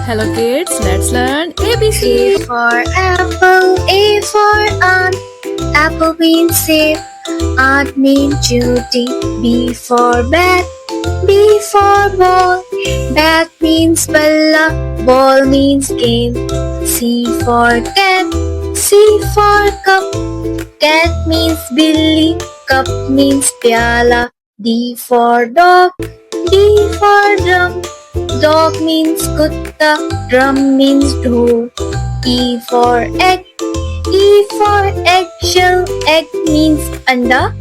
Hello kids, let's learn ABC. A for apple, A for aunt. Apple means safe, aunt means Judy. B for bat, B for ball. Bat means balla, ball means game. C for cat, C for cup. Cat means billy, cup means pyala. D for dog, D for drum. Dog means kutta, drum means dhol. E for egg, E for eggshell. Egg means anda,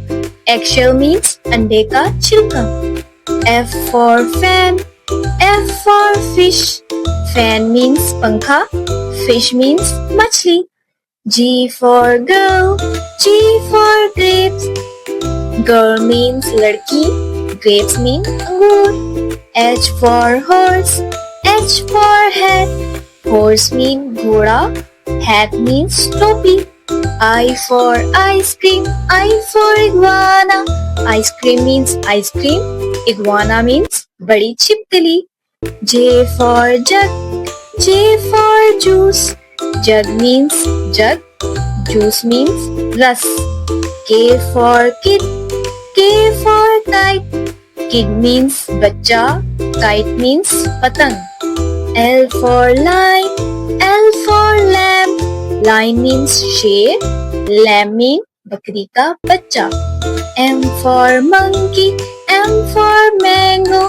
eggshell means ande ka छिलका. F for fan, F for fish. Fan means पंखा, fish means मछली. G for girl, G for grapes. Girl means लड़की, grapes mean अंगूर. H for horse, H for hat. Horse mean घोड़ा, hat means टोपी. I for ice cream, I for iguana. Ice cream means ice cream, iguana means बड़ी छिपकली. J for jug, J for juice. Jug means jug, juice means रस. K for kid, K for kite. Kid means बच्चा, kite means पतंग. L for lion, L for lamb. Lion means शेर, lamb means बकरी का बच्चा. M for monkey, M for mango.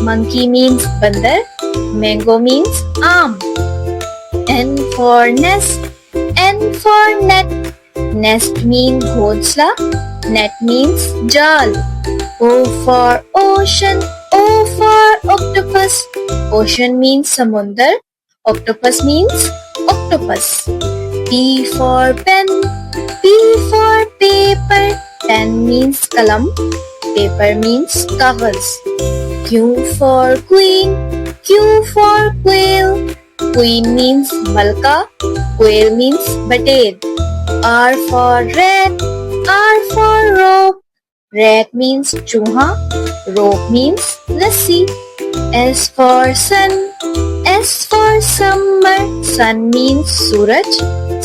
Monkey means बंदर, mango means आम. N for nest, N for net. Nest means घोंसला, net means जाल. O for ocean, O for octopus. Ocean means समुंदर, octopus means octopus. P for pen, P for paper. Pen means कलम, paper means कागज. Q for queen, Q for quail. Queen means मलका, quail means बटेर. R for rat, R for rope. Rat means चूहा, rope means रस्सी. S for sun, S for summer. Sun means Suraj,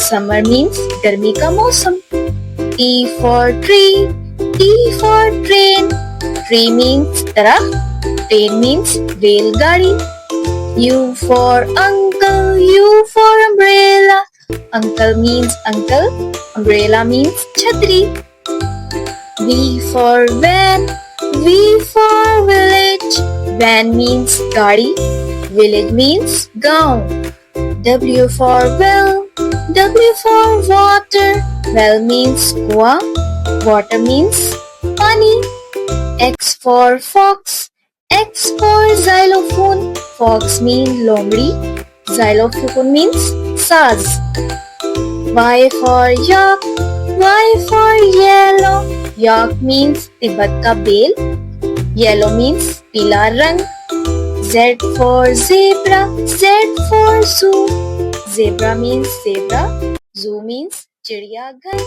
summer means गर्मी का मौसम. T for tree, T for train. Tree means दरख्त, train means रेलगाड़ी. U for uncle, U for umbrella. Uncle means uncle, umbrella means छतरी. V for van, V for village. Van means गाड़ी, village means गांव. W for well, W for water. Well means कुआं, water means पानी. X for fox, X for xylophone. Fox means लोमड़ी, xylophone means साज. Y for yak, Y for yellow. Yak means Tibet का bell, yellow means पीला रंग. Z for zebra, Z for zoo. Zebra means zebra, zoo means चिड़ियाघर.